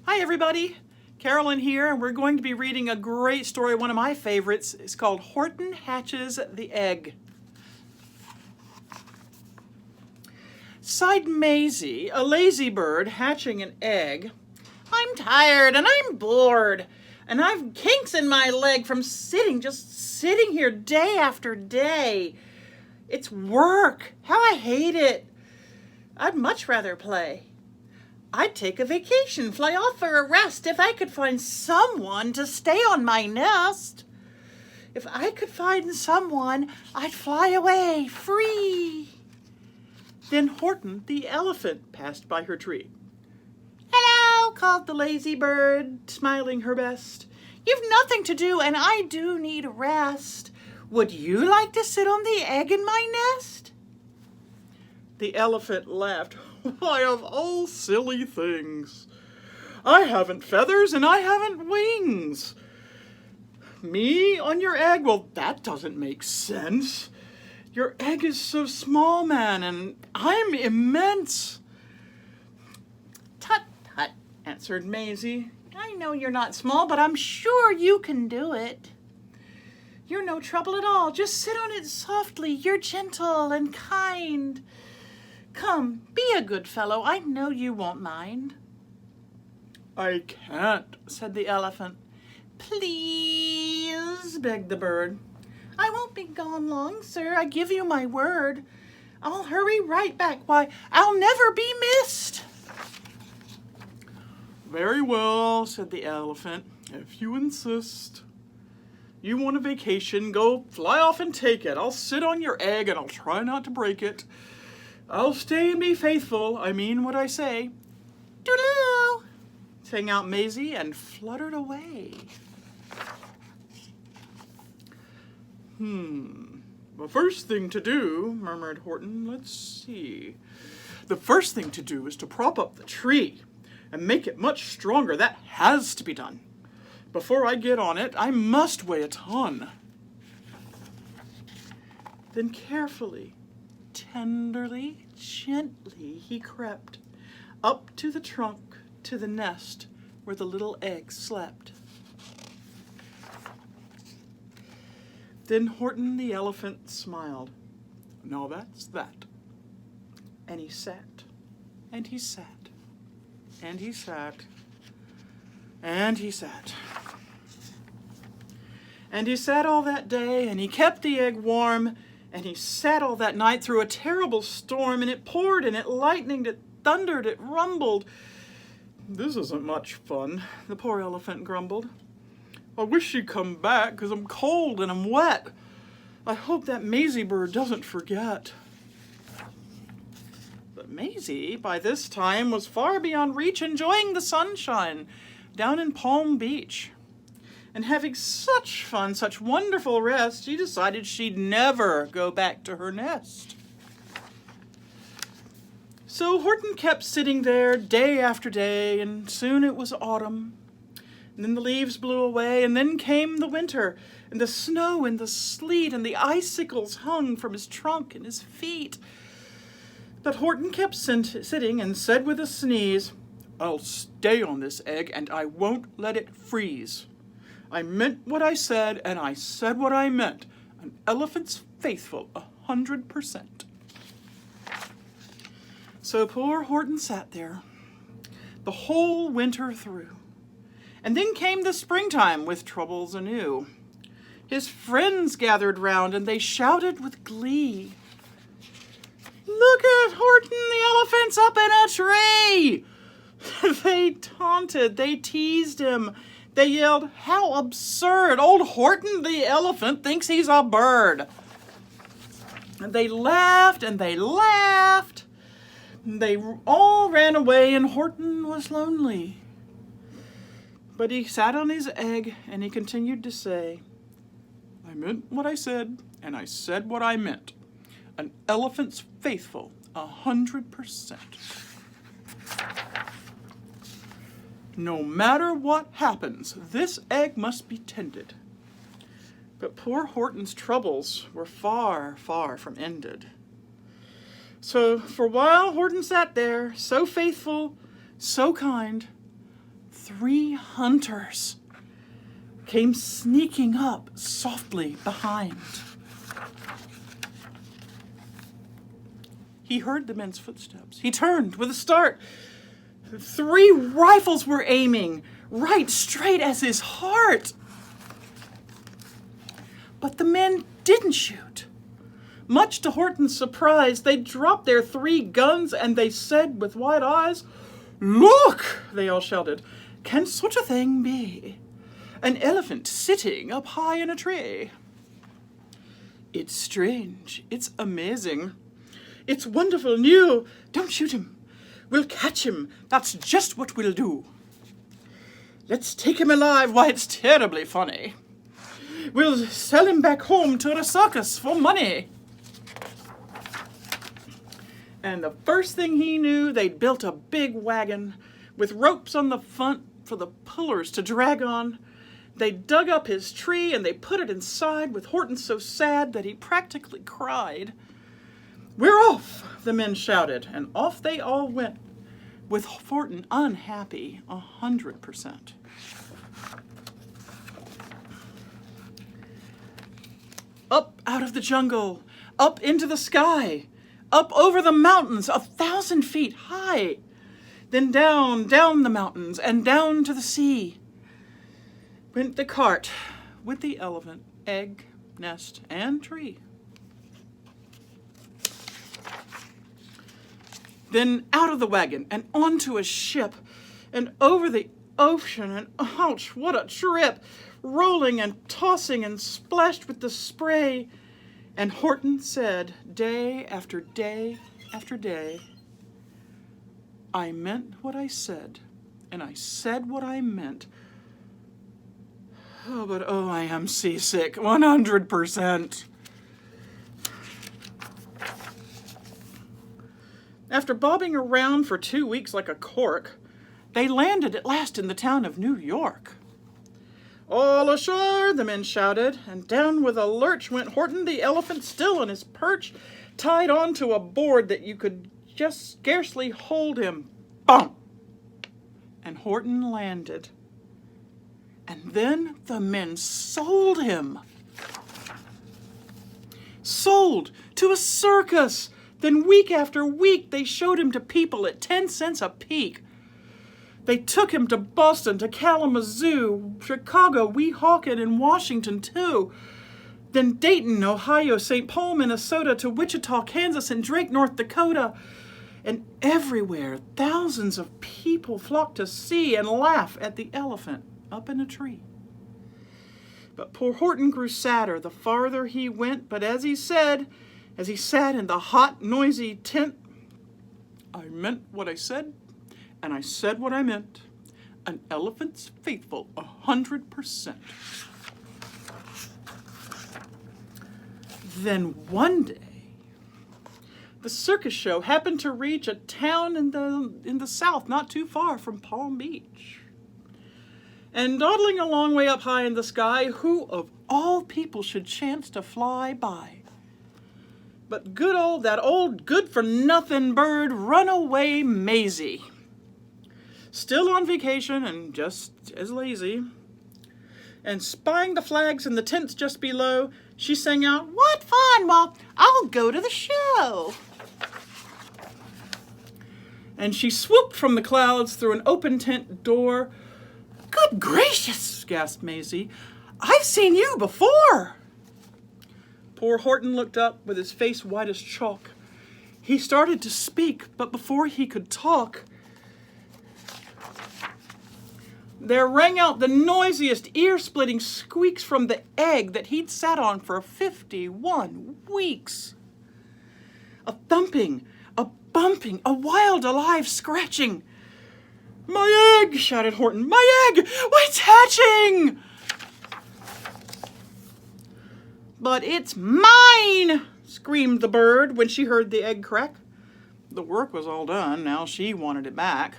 Hi everybody, Carolyn here, and we're going to be reading a great story, one of my favorites. It's called Horton Hatches the Egg. Sighed Maisie, a lazy bird hatching an egg. I'm tired and I'm bored, and I've kinks in my leg from just sitting here day after day. It's work. How I hate it. I'd much rather play. I'd take a vacation, fly off for a rest, if I could find someone to stay on my nest. If I could find someone, I'd fly away, free. Then Horton, the elephant, passed by her tree. Hello, called the lazy bird, smiling her best. You've nothing to do, and I do need a rest. Would you like to sit on the egg in my nest? The elephant laughed. Why, of all silly things, I haven't feathers and I haven't wings. Me on your egg? Well, that doesn't make sense. Your egg is so small, man, and I'm immense. Tut, tut, answered Maisie. I know you're not small, but I'm sure you can do it. You're no trouble at all. Just sit on it softly. You're gentle and kind. Come, be a good fellow. I know you won't mind. I can't, said the elephant. Please, begged the bird. I won't be gone long, sir. I give you my word. I'll hurry right back. Why, I'll never be missed. Very well, said the elephant, if you insist. You want a vacation, go fly off and take it. I'll sit on your egg and I'll try not to break it. I'll stay and be faithful. I mean what I say. Doodle-oo, sang out Maisie and fluttered away. The first thing to do, murmured Horton, let's see. The first thing to do is to prop up the tree and make it much stronger. That has to be done. Before I get on it, I must weigh a ton. Then carefully, tenderly, gently, he crept up to the trunk, to the nest where the little egg slept. Then Horton the elephant smiled. Now that's that. And he sat, and he sat, and he sat, and he sat. And he sat all that day, and he kept the egg warm, and he sat all that night through a terrible storm, and it poured, and it lightened, it thundered, it rumbled. This isn't much fun, the poor elephant grumbled. I wish she'd come back, 'cause I'm cold and I'm wet. I hope that Maisie bird doesn't forget. But Maisie, by this time, was far beyond reach, enjoying the sunshine down in Palm Beach. And having such fun, such wonderful rest, she decided she'd never go back to her nest. So Horton kept sitting there day after day, and soon it was autumn. And then the leaves blew away, and then came the winter, and the snow and the sleet, and the icicles hung from his trunk and his feet. But Horton kept sitting and said with a sneeze, I'll stay on this egg, and I won't let it freeze. I meant what I said, and I said what I meant. An elephant's faithful 100%. So poor Horton sat there the whole winter through. And then came the springtime with troubles anew. His friends gathered round, and they shouted with glee. Look at Horton the elephant's up in a tree! They taunted, they teased him. They yelled, how absurd! Old Horton the elephant thinks he's a bird. And they laughed and they laughed. They all ran away, and Horton was lonely. But he sat on his egg, and he continued to say, I meant what I said, and I said what I meant. An elephant's faithful 100%. No matter what happens, this egg must be tended. But poor Horton's troubles were far, far from ended. So for a while Horton sat there, so faithful, so kind, 3 hunters came sneaking up softly behind. He heard the men's footsteps. He turned with a start. 3 rifles were aiming right straight at his heart. But the men didn't shoot. Much to Horton's surprise, they dropped their 3 guns and they said with wide eyes, "Look!" they all shouted. "Can such a thing be? An elephant sitting up high in a tree. It's strange. It's amazing. It's wonderful new. Don't shoot him. We'll catch him. That's just what we'll do. Let's take him alive. Why, it's terribly funny. We'll sell him back home to the circus for money." And the first thing he knew, they'd built a big wagon with ropes on the front for the pullers to drag on. They dug up his tree and they put it inside with Horton so sad that he practically cried. "We're off," the men shouted, and off they all went, with Horton unhappy 100%. Up out of the jungle, up into the sky, up over the mountains 1,000 feet high, then down the mountains and down to the sea went the cart with the elephant, egg, nest, and tree. Then out of the wagon and onto a ship and over the ocean, and ouch, what a trip, rolling and tossing and splashed with the spray. And Horton said day after day after day, "I meant what I said, and I said what I meant. Oh, but oh, I am seasick, 100%. After bobbing around for 2 weeks like a cork, they landed at last in the town of New York. "All ashore," the men shouted, and down with a lurch went Horton the elephant, still on his perch, tied onto a board that you could just scarcely hold him. Bump! And Horton landed. And then the men sold him. Sold to a circus. Then week after week they showed him to people at 10 cents a peek. They took him to Boston, to Kalamazoo, Chicago, Weehawken, and Washington too. Then Dayton, Ohio, St. Paul, Minnesota, to Wichita, Kansas, and Drake, North Dakota. And everywhere, thousands of people flocked to see and laugh at the elephant up in a tree. But poor Horton grew sadder the farther he went, but as he said, as he sat in the hot, noisy tent, "I meant what I said, and I said what I meant. An elephant's faithful 100%. Then one day, the circus show happened to reach a town in the south, not too far from Palm Beach. And dawdling a long way up high in the sky, who of all people should chance to fly by but that old good-for-nothing bird, Runaway Maisie. Still on vacation and just as lazy. And spying the flags in the tents just below, she sang out, "What fun! Well, I'll go to the show." And she swooped from the clouds through an open tent door. "Good gracious," gasped Maisie, "I've seen you before." Poor Horton looked up with his face white as chalk. He started to speak, but before he could talk, there rang out the noisiest, ear-splitting squeaks from the egg that he'd sat on for 51 weeks. A thumping, a bumping, a wild, alive scratching. "My egg!" shouted Horton. "My egg! Why, it's hatching!" "But it's mine!" screamed the bird when she heard the egg crack. The work was all done. Now she wanted it back.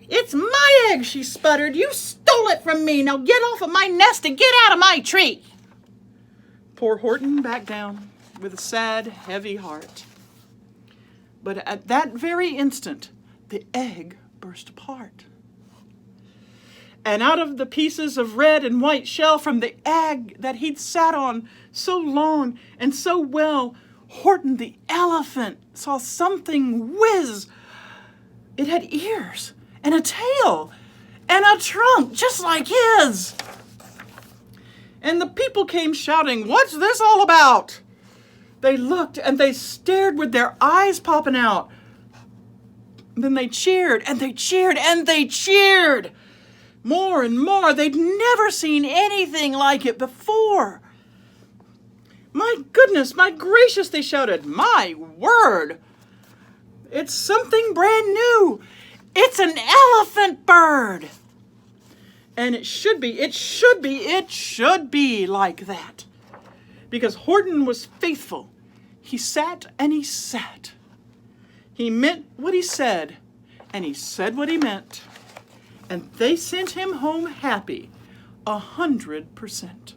"It's my egg!" she sputtered. "You stole it from me! Now get off of my nest and get out of my tree!" Poor Horton backed down with a sad, heavy heart. But at that very instant, the egg burst apart. And out of the pieces of red and white shell from the egg that he'd sat on so long and so well, Horton the elephant saw something whiz. It had ears and a tail and a trunk just like his. And the people came shouting, "What's this all about?" They looked and they stared with their eyes popping out. Then they cheered and they cheered and they cheered. More and more. They'd never seen anything like it before. "My goodness, my gracious," they shouted. "My word! It's something brand new. It's an elephant bird." And it should be like that. Because Horton was faithful. He sat and he sat. He meant what he said, and he said what he meant. And they sent him home happy, 100%.